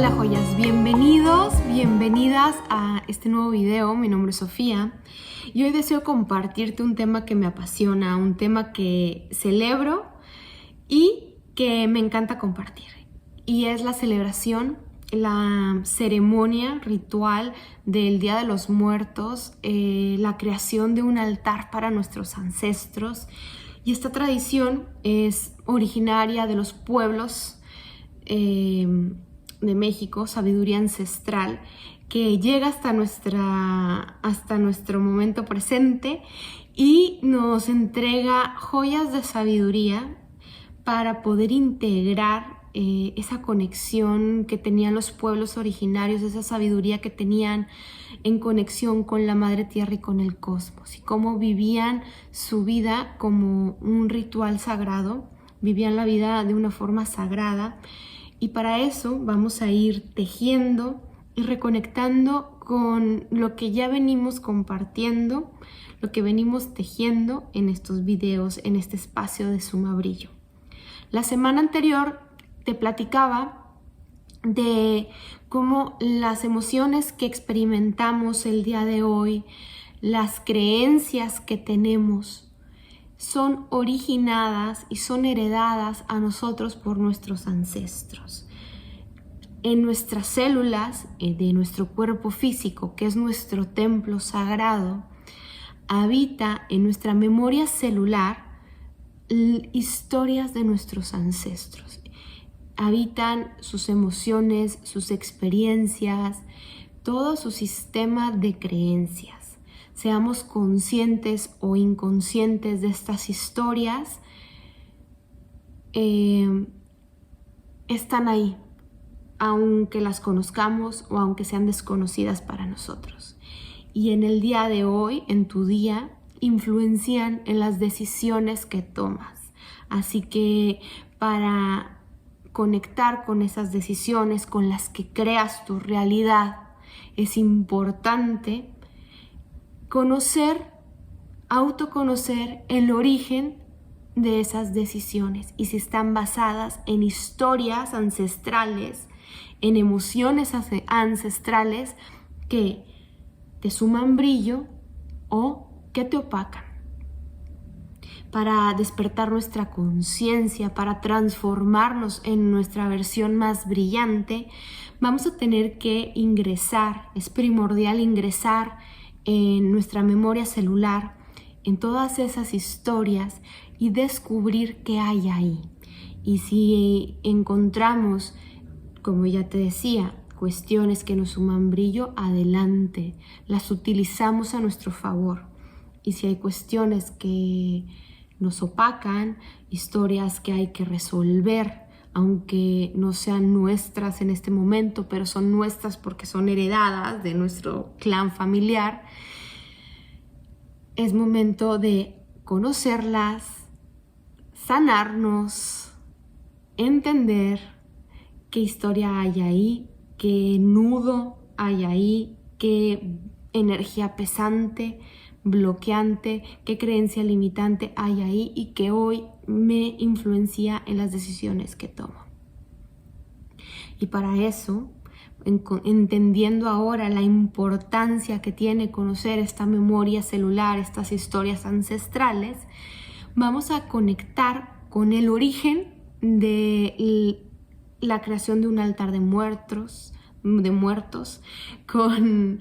Hola joyas, bienvenidos, bienvenidas a este nuevo video. Mi nombre es Sofía y hoy deseo compartirte un tema que me apasiona, un tema que celebro y que me encanta compartir. Y es la celebración, la ceremonia ritual del Día de los Muertos, la creación de un altar para nuestros ancestros. Y esta tradición es originaria de los pueblos de México, sabiduría ancestral, que llega hasta nuestro momento presente y nos entrega joyas de sabiduría para poder integrar esa conexión que tenían los pueblos originarios, esa sabiduría que tenían en conexión con la Madre Tierra y con el cosmos, y cómo vivían su vida como un ritual sagrado, vivían la vida de una forma sagrada. Y para eso vamos a ir tejiendo y reconectando con lo que ya venimos compartiendo, lo que venimos tejiendo en estos videos, en este espacio de Suma Brillo. La semana anterior te platicaba de cómo las emociones que experimentamos el día de hoy, las creencias que tenemos, son originadas y son heredadas a nosotros por nuestros ancestros. En nuestras células de nuestro cuerpo físico, que es nuestro templo sagrado, habita en nuestra memoria celular historias de nuestros ancestros. Habitan sus emociones, sus experiencias, todo su sistema de creencias. Seamos conscientes o inconscientes de estas historias, están ahí, aunque las conozcamos o aunque sean desconocidas para nosotros. Y en el día de hoy, en tu día, influencian en las decisiones que tomas. Así que para conectar con esas decisiones con las que creas tu realidad, es importante autoconocer el origen de esas decisiones y si están basadas en historias ancestrales, en emociones ancestrales que te suman brillo o que te opacan. Para despertar nuestra conciencia, para transformarnos en nuestra versión más brillante, vamos a tener que ingresar, es primordial ingresar en nuestra memoria celular, en todas esas historias y descubrir qué hay ahí. Y si encontramos, como ya te decía, cuestiones que nos suman brillo, adelante, las utilizamos a nuestro favor. Y si hay cuestiones que nos opacan, historias que hay que resolver, aunque no sean nuestras en este momento, pero son nuestras porque son heredadas de nuestro clan familiar, es momento de conocerlas, sanarnos, entender qué historia hay ahí, qué nudo hay ahí, qué energía pesante, bloqueante, qué creencia limitante hay ahí y que hoy me influencia en las decisiones que tomo. Y para eso, entendiendo ahora la importancia que tiene conocer esta memoria celular, estas historias ancestrales, vamos a conectar con el origen de la creación de un altar de muertos, con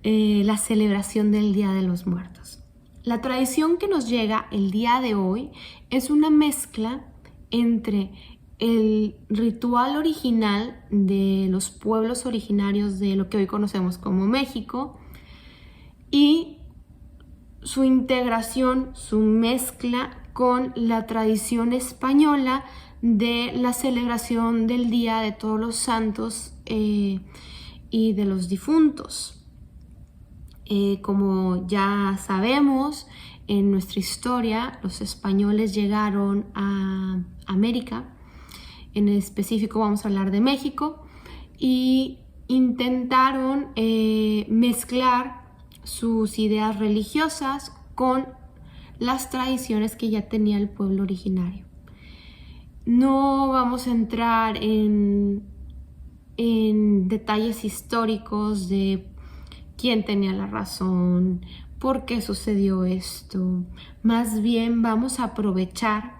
la celebración del Día de los Muertos. La tradición que nos llega el día de hoy es una mezcla entre el ritual original de los pueblos originarios de lo que hoy conocemos como México y su integración, su mezcla con la tradición española de la celebración del Día de Todos los Santos y de los difuntos. Como ya sabemos, en nuestra historia los españoles llegaron a América, en específico vamos a hablar de México, y intentaron mezclar sus ideas religiosas con las tradiciones que ya tenía el pueblo originario. No vamos a entrar en en detalles históricos de quién tenía la razón, por qué sucedió esto. Más bien vamos a aprovechar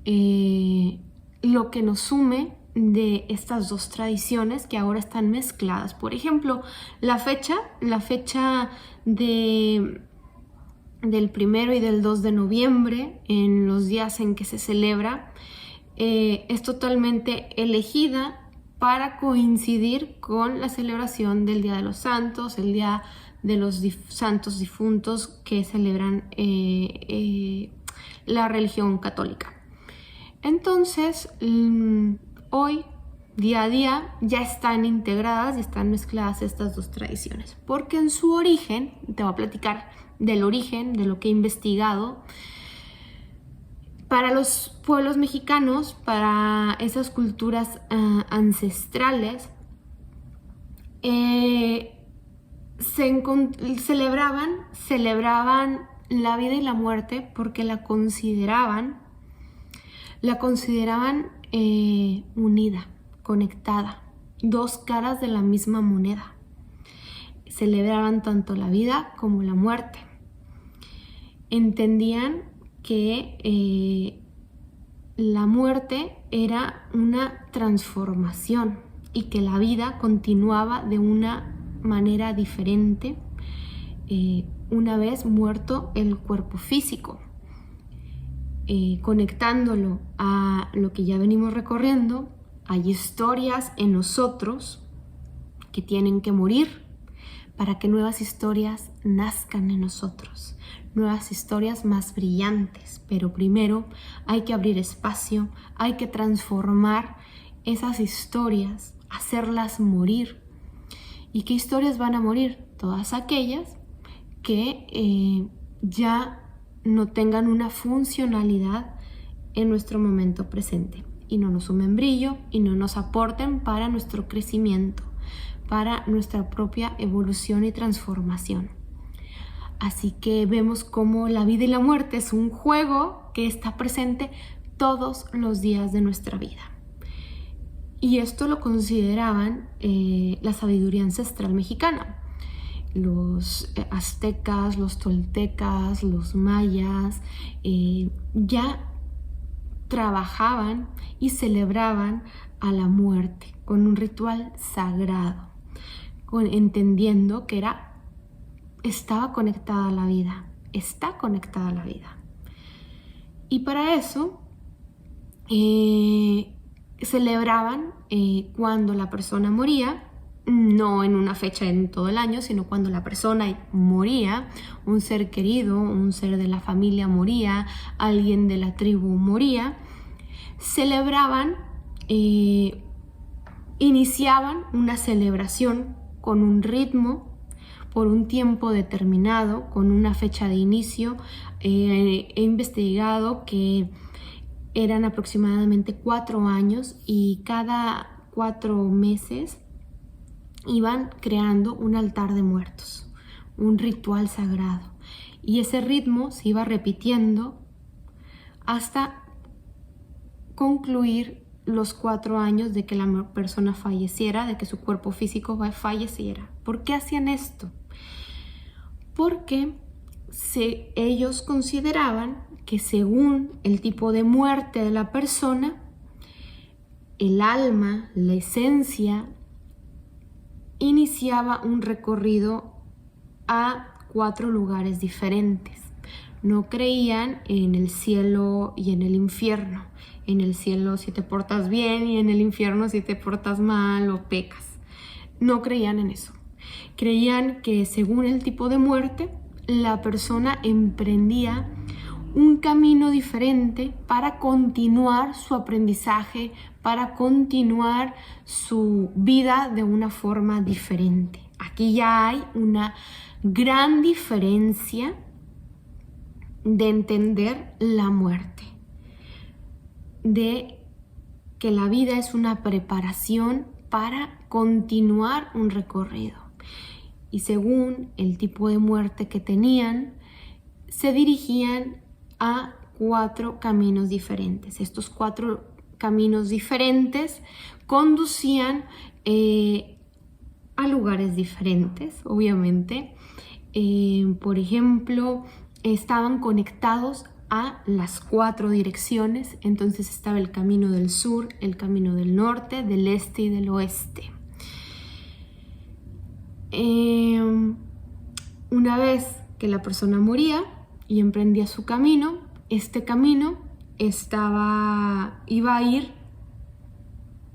lo que nos une de estas dos tradiciones que ahora están mezcladas. Por ejemplo, la fecha del 1 y del 2 de noviembre, en los días en que se celebra, es totalmente elegida para coincidir con la celebración del Día de los Santos, el Día de los Santos Difuntos que celebran la religión católica. Entonces, hoy, día a día, ya están integradas y están mezcladas estas dos tradiciones, porque en su origen, te voy a platicar del origen, de lo que he investigado. Para los pueblos mexicanos, para esas culturas ancestrales, celebraban la vida y la muerte porque la consideraban unida, conectada, dos caras de la misma moneda. Celebraban tanto la vida como la muerte. Entendían que la muerte era una transformación y que la vida continuaba de una manera diferente una vez muerto el cuerpo físico. Conectándolo a lo que ya venimos recorriendo, hay historias en nosotros que tienen que morir para que nuevas historias nazcan en nosotros, nuevas historias más brillantes. Pero primero hay que abrir espacio, hay que transformar esas historias, hacerlas morir. ¿Y qué historias van a morir? Todas aquellas que ya no tengan una funcionalidad en nuestro momento presente y no nos sumen brillo y no nos aporten para nuestro crecimiento, para nuestra propia evolución y transformación. Así que vemos cómo la vida y la muerte es un juego que está presente todos los días de nuestra vida. Y esto lo consideraban la sabiduría ancestral mexicana. Los aztecas, los toltecas, los mayas ya trabajaban y celebraban a la muerte con un ritual sagrado, entendiendo que estaba conectada a la vida, está conectada a la vida. Y para eso celebraban cuando la persona moría, no en una fecha en todo el año, sino cuando la persona moría, un ser querido, un ser de la familia moría, alguien de la tribu moría, celebraban, iniciaban una celebración con un ritmo, por un tiempo determinado, con una fecha de inicio. He investigado que eran aproximadamente 4 años y cada 4 meses iban creando un altar de muertos, un ritual sagrado. Y ese ritmo se iba repitiendo hasta concluir los 4 años de que la persona falleciera, de que su cuerpo físico falleciera. ¿Por qué hacían esto? Porque ellos consideraban que según el tipo de muerte de la persona, el alma, la esencia, iniciaba un recorrido a 4 lugares diferentes. No creían en el cielo y en el infierno. En el cielo si te portas bien y en el infierno si te portas mal o pecas. No creían en eso. Creían que según el tipo de muerte, la persona emprendía un camino diferente para continuar su aprendizaje, para continuar su vida de una forma diferente. Aquí ya hay una gran diferencia de entender la muerte, de que la vida es una preparación para continuar un recorrido. Y según el tipo de muerte que tenían, se dirigían a 4 caminos diferentes. Estos 4 caminos diferentes conducían a lugares diferentes, obviamente. Por ejemplo, estaban conectados a las 4 direcciones, entonces estaba el camino del sur, el camino del norte, del este y del oeste. Una vez que la persona moría y emprendía su camino, este camino iba a ir,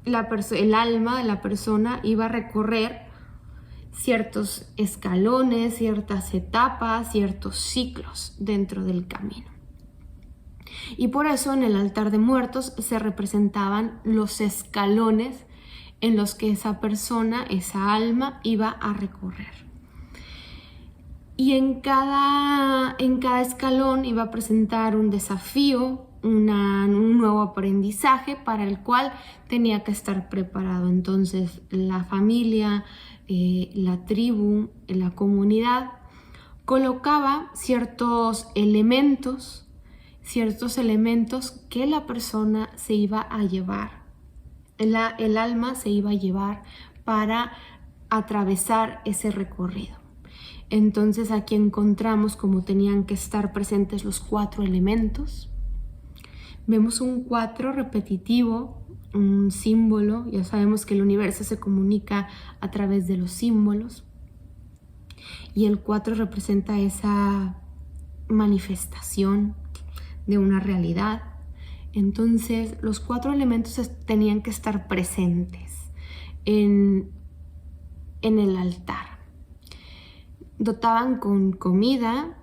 el alma de la persona iba a recorrer ciertos escalones, ciertas etapas, ciertos ciclos dentro del camino. Y por eso en el altar de muertos se representaban los escalones en los que esa persona, esa alma, iba a recorrer. Y en cada escalón iba a presentar un desafío, un nuevo aprendizaje para el cual tenía que estar preparado. Entonces la familia, la tribu, la comunidad colocaba ciertos elementos que la persona se iba a llevar, el alma se iba a llevar para atravesar ese recorrido. Entonces aquí encontramos cómo tenían que estar presentes los 4 elementos. Vemos un 4 repetitivo, un símbolo. Ya sabemos que el universo se comunica a través de los símbolos. Y el 4 representa esa manifestación de una realidad. Entonces los 4 elementos tenían que estar presentes en el altar. Dotaban con comida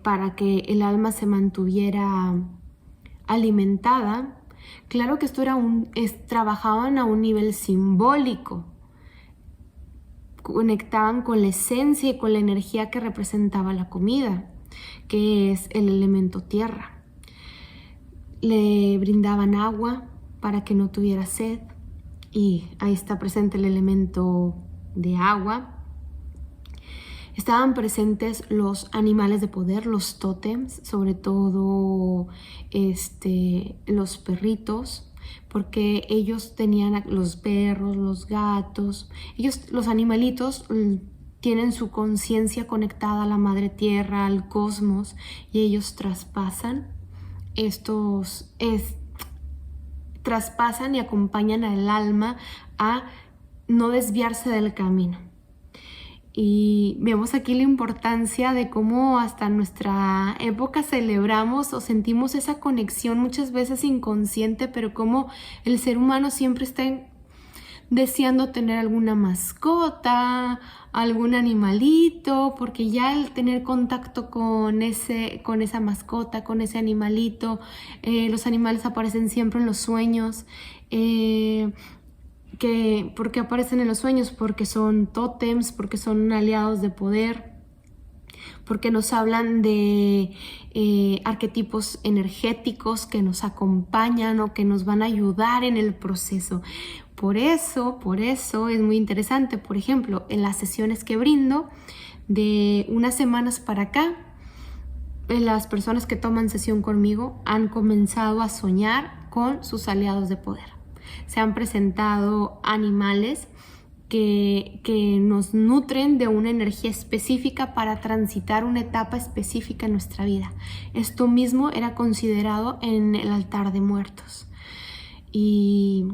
para que el alma se mantuviera alimentada. Claro que esto trabajaban a un nivel simbólico. Conectaban con la esencia y con la energía que representaba la comida, que es el elemento tierra. Le brindaban agua para que no tuviera sed, y ahí está presente el elemento de agua. Estaban presentes los animales de poder, los tótems, sobre todo los perritos, porque ellos tenían los perros, los gatos, los animalitos tienen su conciencia conectada a la madre tierra, al cosmos, y ellos traspasan traspasan y acompañan al alma a no desviarse del camino. Y vemos aquí la importancia de cómo hasta nuestra época celebramos o sentimos esa conexión muchas veces inconsciente, pero cómo el ser humano siempre está deseando tener alguna mascota, algún animalito, porque ya el tener contacto con esa mascota, con ese animalito, los animales aparecen siempre en los sueños. ¿Por qué aparecen en los sueños? Porque son tótems, porque son aliados de poder, porque nos hablan de arquetipos energéticos que nos acompañan o que nos van a ayudar en el proceso. Por eso es muy interesante. Por ejemplo, en las sesiones que brindo de unas semanas para acá, las personas que toman sesión conmigo han comenzado a soñar con sus aliados de poder. Se han presentado animales que nos nutren de una energía específica para transitar una etapa específica en nuestra vida. Esto mismo era considerado en el altar de muertos. Y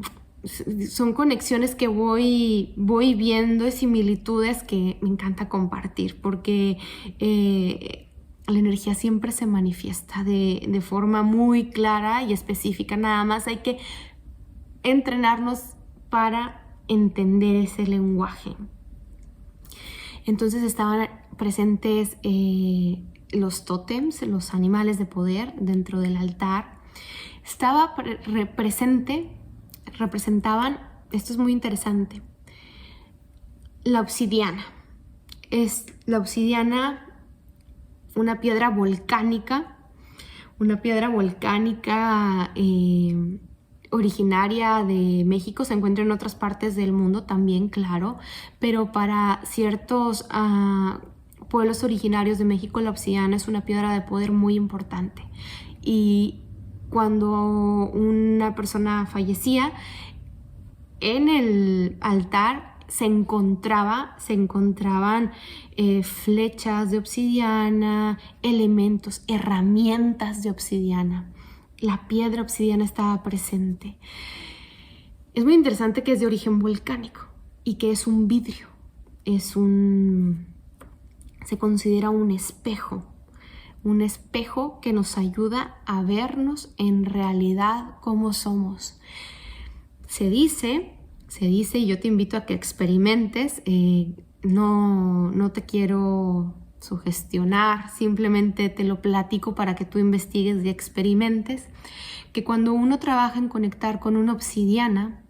son conexiones que voy viendo y similitudes que me encanta compartir, porque la energía siempre se manifiesta de forma muy clara y específica. Nada más hay que entrenarnos para entender ese lenguaje. Entonces estaban presentes los tótems, los animales de poder dentro del altar. Representaban, esto es muy interesante, la obsidiana. Es la obsidiana, una piedra volcánica originaria de México. Se encuentra en otras partes del mundo también, claro, pero para ciertos pueblos originarios de México, la obsidiana es una piedra de poder muy importante. Y cuando una persona fallecía, en el altar se encontraban flechas de obsidiana, elementos, herramientas de obsidiana. La piedra obsidiana estaba presente. Es muy interesante que es de origen volcánico y que es un vidrio. Se considera un espejo que nos ayuda a vernos en realidad como somos. Se dice, y yo te invito a que experimentes, no te quiero sugestionar, simplemente te lo platico para que tú investigues y experimentes, que cuando uno trabaja en conectar con una obsidiana,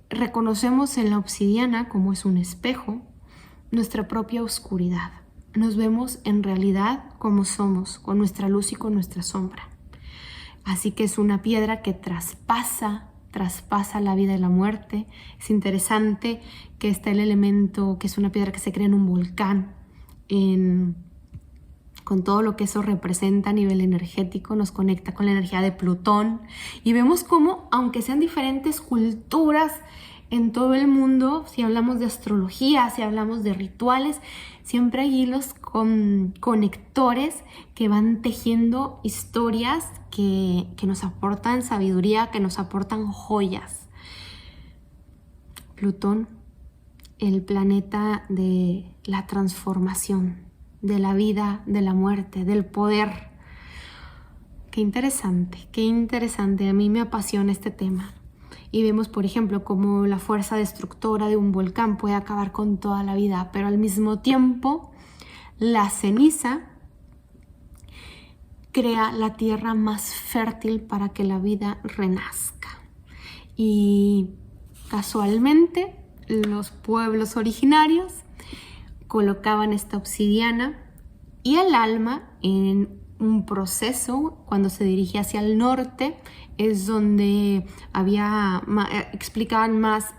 reconocemos en la obsidiana, como es un espejo, nuestra propia oscuridad. Nos vemos en realidad como somos, con nuestra luz y con nuestra sombra. Así que es una piedra que traspasa la vida y la muerte. Es interesante que está el elemento, que es una piedra que se crea en un volcán, con todo lo que eso representa a nivel energético, nos conecta con la energía de Plutón. Y vemos cómo, aunque sean diferentes culturas en todo el mundo, si hablamos de astrología, si hablamos de rituales, siempre hay hilos con conectores que van tejiendo historias que nos aportan sabiduría, que nos aportan joyas. Plutón, el planeta de la transformación, de la vida, de la muerte, del poder. Qué interesante, qué interesante. A mí me apasiona este tema. Y vemos, por ejemplo, cómo la fuerza destructora de un volcán puede acabar con toda la vida, pero al mismo tiempo la ceniza crea la tierra más fértil para que la vida renazca. Y casualmente los pueblos originarios colocaban esta obsidiana y el alma en un proceso cuando se dirigía hacia el norte. Es donde explicaban más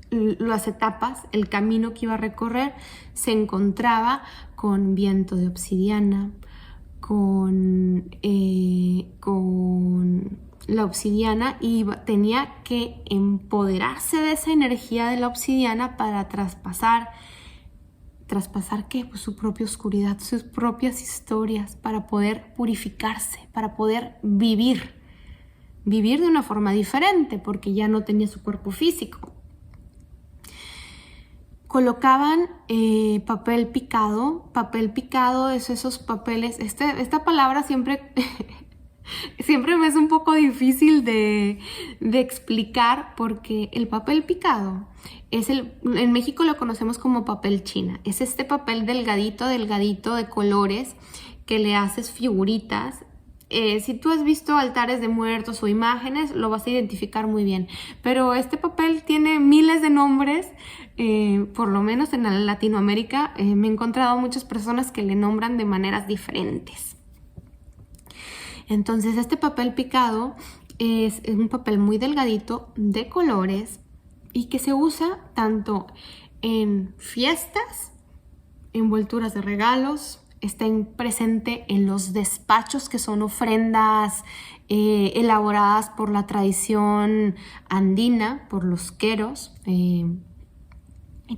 las etapas, el camino que iba a recorrer. Se encontraba con viento de obsidiana, con la obsidiana, y tenía que empoderarse de esa energía de la obsidiana para traspasar ¿qué? Pues su propia oscuridad, sus propias historias, para poder purificarse, para poder vivir de una forma diferente, porque ya no tenía su cuerpo físico. Colocaban papel picado. Papel picado es esos papeles, esta palabra siempre me es un poco difícil de explicar, porque el papel picado en México lo conocemos como papel china. Es este papel delgadito de colores que le haces figuritas. Si tú has visto altares de muertos o imágenes, lo vas a identificar muy bien. Pero este papel tiene miles de nombres, por lo menos en Latinoamérica. Me he encontrado muchas personas que le nombran de maneras diferentes. Entonces, este papel picado es un papel muy delgadito de colores y que se usa tanto en fiestas, envolturas de regalos, está presente en los despachos, que son ofrendas elaboradas por la tradición andina, por los queros, y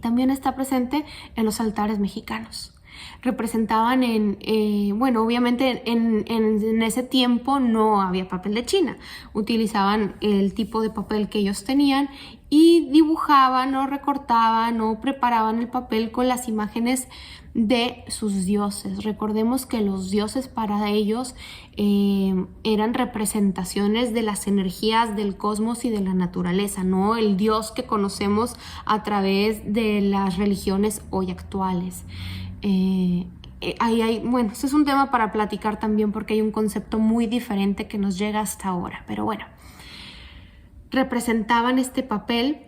también está presente en los altares mexicanos. Representaban obviamente en ese tiempo no había papel de China, utilizaban el tipo de papel que ellos tenían y dibujaban o recortaban o preparaban el papel con las imágenes de sus dioses. Recordemos que los dioses para ellos eran representaciones de las energías del cosmos y de la naturaleza, no el Dios que conocemos a través de las religiones hoy actuales. Esto es un tema para platicar también, porque hay un concepto muy diferente que nos llega hasta ahora, pero bueno, representaban este papel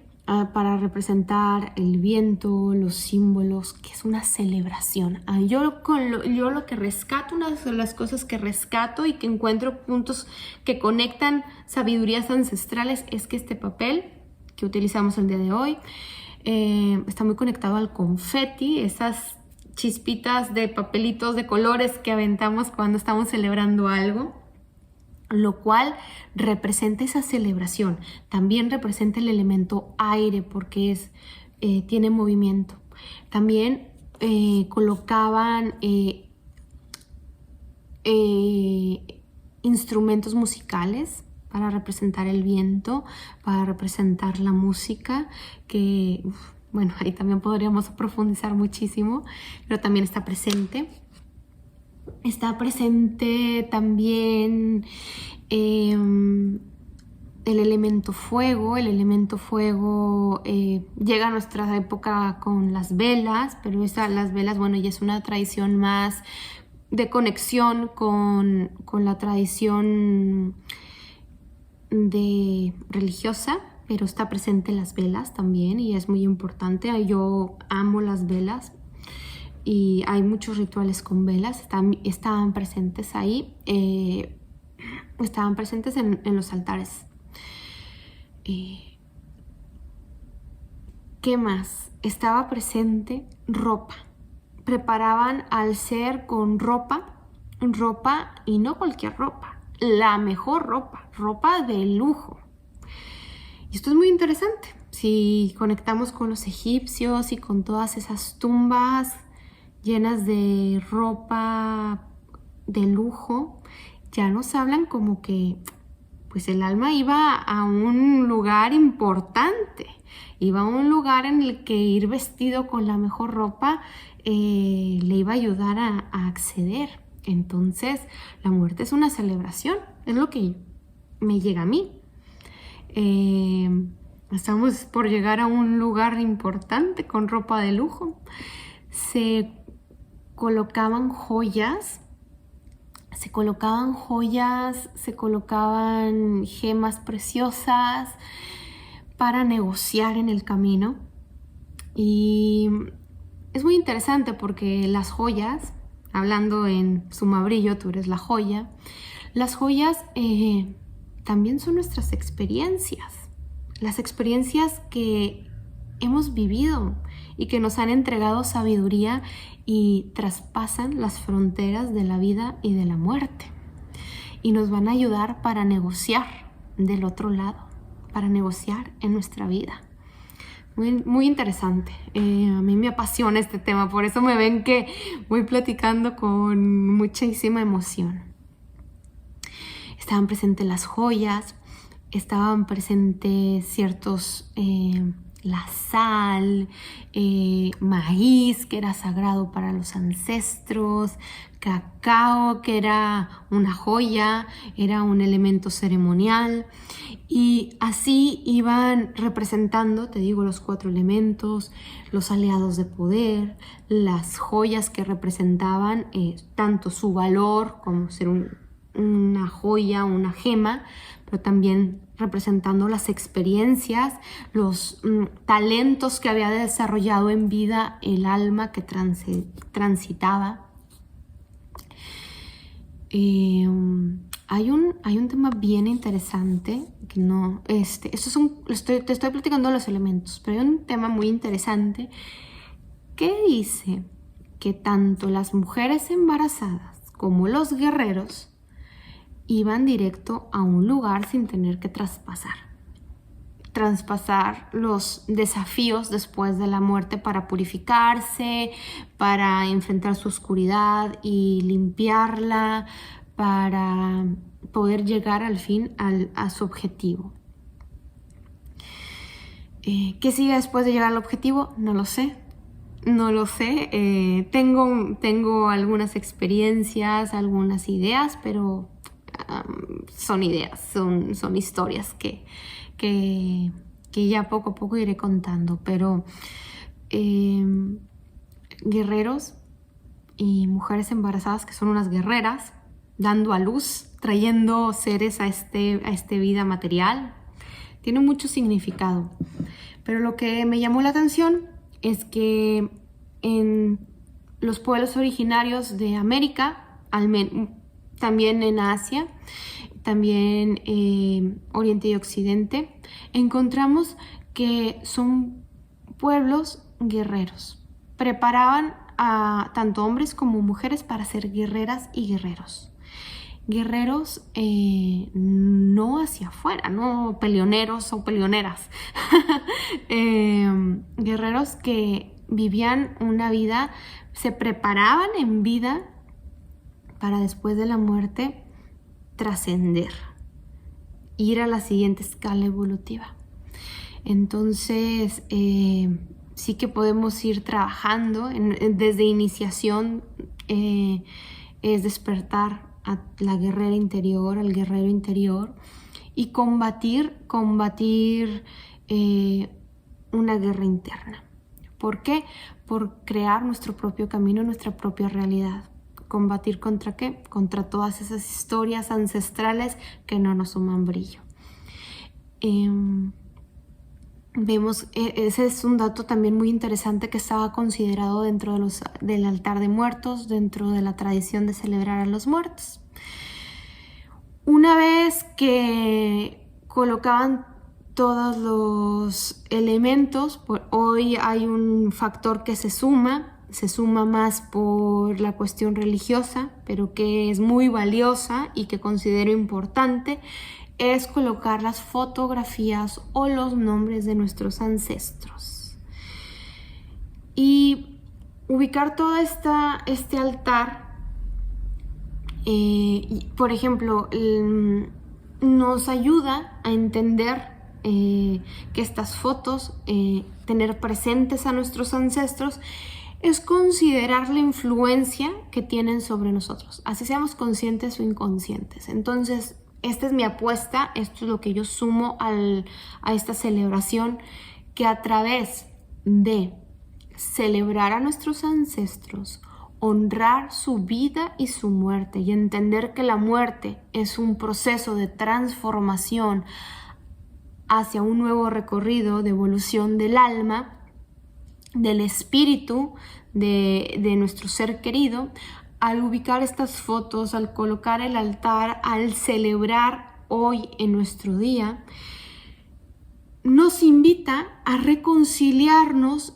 para representar el viento, los símbolos, que es una celebración. Yo lo que rescato, una de las cosas que rescato y que encuentro puntos que conectan sabidurías ancestrales, es que este papel que utilizamos el día de hoy está muy conectado al confeti, esas chispitas de papelitos de colores que aventamos cuando estamos celebrando algo, lo cual representa esa celebración. También representa el elemento aire porque tiene movimiento. También colocaban instrumentos musicales para representar el viento, para representar la música, que bueno, ahí también podríamos profundizar muchísimo, pero también está presente. Está presente también el elemento fuego. El elemento fuego llega a nuestra época con las velas, pero las velas, bueno, ya es una tradición más de conexión con la tradición religiosa, pero está presente las velas también y es muy importante. Yo amo las velas y hay muchos rituales con velas, estaban presentes ahí, estaban presentes en los altares. ¿Qué más? Estaba presente ropa. Preparaban al ser con ropa y no cualquier ropa, la mejor ropa de lujo. Y esto es muy interesante. Si conectamos con los egipcios y con todas esas tumbas llenas de ropa de lujo, ya nos hablan como que pues el alma iba a un lugar importante, iba a un lugar en el que ir vestido con la mejor ropa le iba a ayudar a acceder. Entonces la muerte es una celebración, es lo que me llega a mí. Estamos por llegar a un lugar importante con ropa de lujo. Se colocaban joyas, se colocaban gemas preciosas para negociar en el camino. Y es muy interesante porque las joyas, hablando en sumabrillo, tú eres la joya, las joyas también son nuestras experiencias, las experiencias que hemos vivido y que nos han entregado sabiduría y traspasan las fronteras de la vida y de la muerte y nos van a ayudar para negociar del otro lado, para negociar en nuestra vida. Muy, muy interesante. A mí me apasiona este tema, por eso me ven que voy platicando con muchísima emoción. Estaban presentes las joyas, estaban presentes ciertos, la sal, maíz, que era sagrado para los ancestros, cacao, que era una joya, era un elemento ceremonial, y así iban representando, te digo, los 4 elementos, los aliados de poder, las joyas que representaban tanto su valor como ser una joya, una gema, pero también representando las experiencias, los talentos que había desarrollado en vida el alma que transitaba. Hay un tema bien interesante que no, te estoy platicando los elementos, pero hay un tema muy interesante que dice que tanto las mujeres embarazadas como los guerreros iban directo a un lugar sin tener que traspasar los desafíos después de la muerte para purificarse, para enfrentar su oscuridad y limpiarla, para poder llegar al fin a su objetivo. ¿Qué sigue después de llegar al objetivo? No lo sé. Tengo algunas experiencias, algunas ideas, pero son ideas, son historias que ya poco a poco iré contando, pero guerreros y mujeres embarazadas que son unas guerreras, dando a luz, trayendo seres a este vida material, tiene mucho significado. Pero lo que me llamó la atención es que en los pueblos originarios de América, también en Asia, también Oriente y Occidente, encontramos que son pueblos guerreros. Preparaban a tanto hombres como mujeres para ser guerreras y guerreros. Guerreros no hacia afuera, no peleoneros o peleoneras. Guerreros que vivían una vida, se preparaban en vida para después de la muerte trascender, ir a la siguiente escala evolutiva. Entonces, sí que podemos ir trabajando desde iniciación, es despertar a la guerrera interior, al guerrero interior, y combatir una guerra interna. ¿Por qué? Por crear nuestro propio camino, nuestra propia realidad. ¿Combatir contra qué? Contra todas esas historias ancestrales que no nos suman brillo. Vemos, ese es un dato también muy interesante que estaba considerado dentro del altar de muertos, dentro de la tradición de celebrar a los muertos. Una vez que colocaban todos los elementos, hoy hay un factor que se suma más por la cuestión religiosa, pero que es muy valiosa y que considero importante, es colocar las fotografías o los nombres de nuestros ancestros. Y ubicar todo este altar, por ejemplo, nos ayuda a entender que estas fotos, tener presentes a nuestros ancestros, es considerar la influencia que tienen sobre nosotros, así seamos conscientes o inconscientes. Entonces, esta es mi apuesta, esto es lo que yo sumo a esta celebración, que a través de celebrar a nuestros ancestros, honrar su vida y su muerte y entender que la muerte es un proceso de transformación hacia un nuevo recorrido de evolución del alma, del espíritu, de nuestro ser querido. Al ubicar estas fotos, al colocar el altar, al celebrar hoy en nuestro día, nos invita a reconciliarnos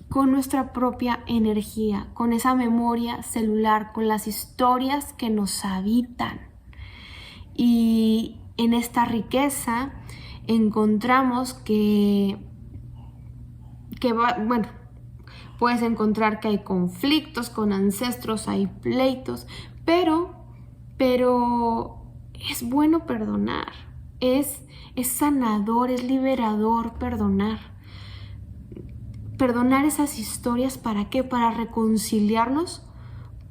con nuestra propia energía, con esa memoria celular, con las historias que nos habitan. Y en esta riqueza encontramos puedes encontrar que hay conflictos con ancestros, hay pleitos, pero es bueno perdonar, es sanador, es liberador perdonar. Perdonar esas historias, ¿para qué? Para reconciliarnos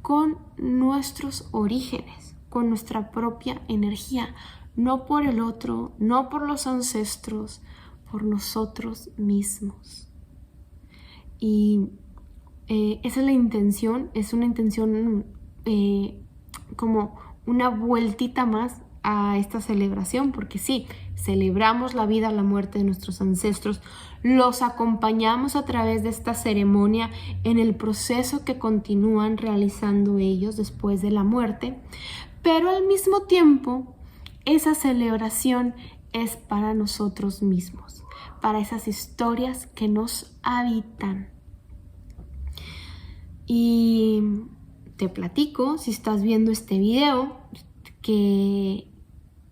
con nuestros orígenes, con nuestra propia energía, no por el otro, no por los ancestros, por nosotros mismos. Y esa es la intención, es una intención como una vueltita más a esta celebración, porque sí, celebramos la vida, la muerte de nuestros ancestros, los acompañamos a través de esta ceremonia en el proceso que continúan realizando ellos después de la muerte, pero al mismo tiempo esa celebración es para nosotros mismos, para esas historias que nos habitan. Y te platico, si estás viendo este video, que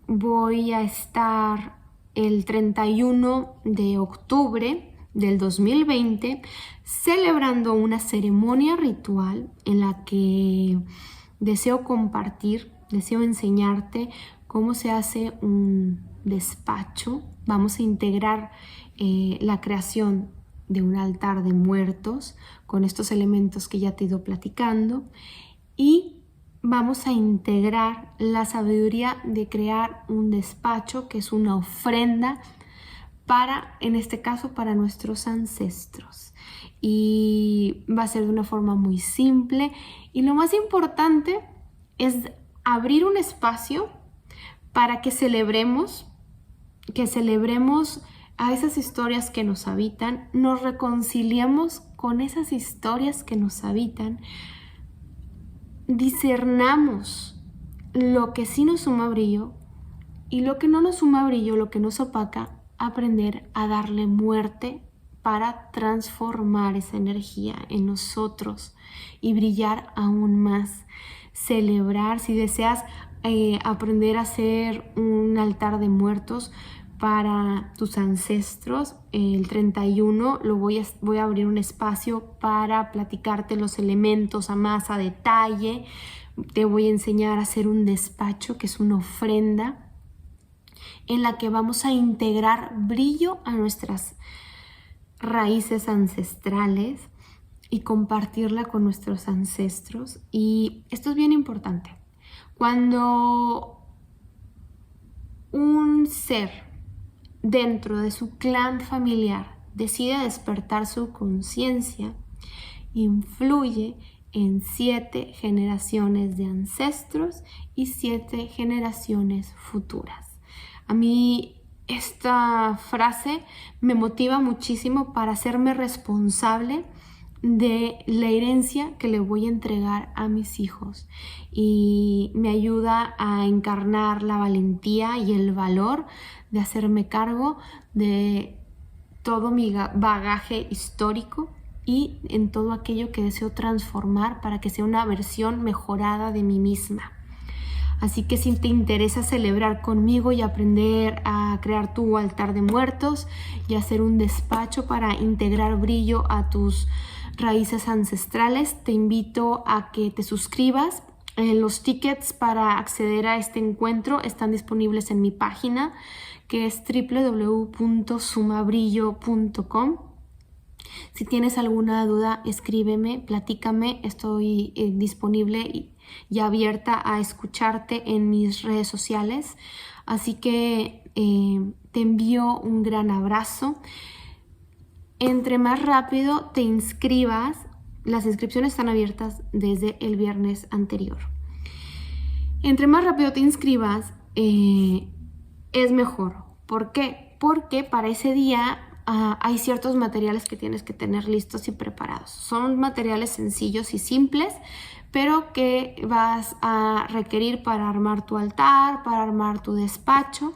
voy a estar el 31 de octubre del 2020 celebrando una ceremonia ritual en la que deseo enseñarte cómo se hace un despacho. Vamos a integrar la creación de un altar de muertos con estos elementos que ya te he ido platicando, y vamos a integrar la sabiduría de crear un despacho que es una ofrenda en este caso, para nuestros ancestros. Y va a ser de una forma muy simple, y lo más importante es abrir un espacio para que celebremos a esas historias que nos habitan, nos reconciliemos con esas historias que nos habitan, discernamos lo que sí nos suma brillo y lo que no nos suma brillo, lo que nos opaca, aprender a darle muerte para transformar esa energía en nosotros y brillar aún más. Celebrar, si deseas aprender a hacer un altar de muertos para tus ancestros, el 31 voy a abrir un espacio para platicarte los elementos a más a detalle. Te voy a enseñar a hacer un despacho, que es una ofrenda en la que vamos a integrar brillo a nuestras raíces ancestrales y compartirla con nuestros ancestros. Y esto es bien importante. Cuando un ser dentro de su clan familiar decide despertar su conciencia, influye en 7 generaciones de ancestros y 7 generaciones futuras. A mí esta frase me motiva muchísimo para hacerme responsable de la herencia que le voy a entregar a mis hijos, y me ayuda a encarnar la valentía y el valor de hacerme cargo de todo mi bagaje histórico y en todo aquello que deseo transformar para que sea una versión mejorada de mí misma. Así que si te interesa celebrar conmigo y aprender a crear tu altar de muertos y hacer un despacho para integrar brillo a tus raíces ancestrales, te invito a que te suscribas. Los tickets para acceder a este encuentro están disponibles en mi página, que es www.sumabrillo.com. Si tienes alguna duda, escríbeme, platícame. Estoy disponible y abierta a escucharte en mis redes sociales. Así que te envío un gran abrazo. Entre más rápido te inscribas, las inscripciones están abiertas desde el viernes anterior. Entre más rápido te inscribas, es mejor. ¿Por qué? Porque para ese día hay ciertos materiales que tienes que tener listos y preparados. Son materiales sencillos y simples, pero que vas a requerir para armar tu altar, para armar tu despacho,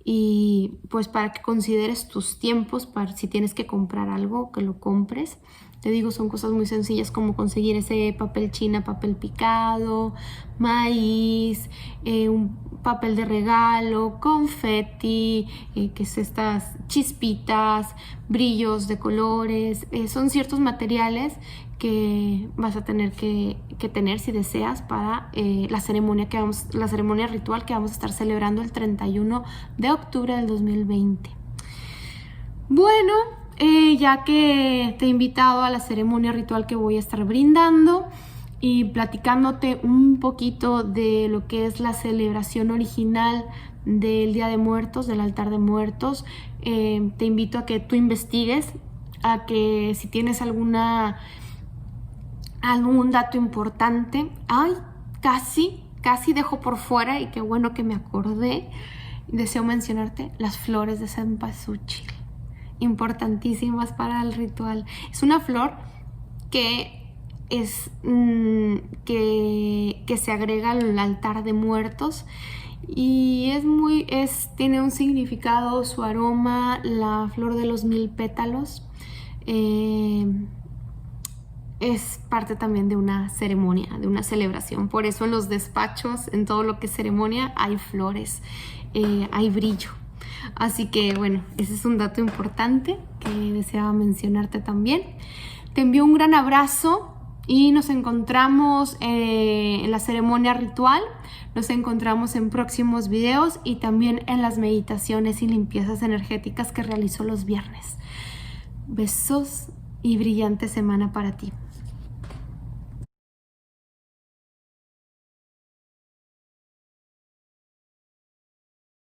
y pues para que consideres tus tiempos, para si tienes que comprar algo, que lo compres. Te digo, son cosas muy sencillas como conseguir ese papel china, papel picado, maíz, un papel de regalo, confeti, que es estas chispitas, brillos de colores. Son ciertos materiales que vas a tener que tener si deseas para la ceremonia ritual que vamos a estar celebrando el 31 de octubre del 2020. Bueno, ya que te he invitado a la ceremonia ritual que voy a estar brindando y platicándote un poquito de lo que es la celebración original del Día de Muertos, del altar de muertos, te invito a que tú investigues, a que si tienes algún dato importante. Ay, casi dejo por fuera, y qué bueno que me acordé, deseo mencionarte las flores de cempasúchil, importantísimas para el ritual. Es una flor que se agrega al altar de muertos y tiene un significado, su aroma, la flor de los 1000 pétalos. Es parte también de una ceremonia, de una celebración. Por eso en los despachos, en todo lo que es ceremonia, hay flores, hay brillo. Así que bueno, ese es un dato importante que deseaba mencionarte también. Te envío un gran abrazo y nos encontramos en la ceremonia ritual. Nos encontramos en próximos videos y también en las meditaciones y limpiezas energéticas que realizo los viernes. Besos y brillante semana para ti.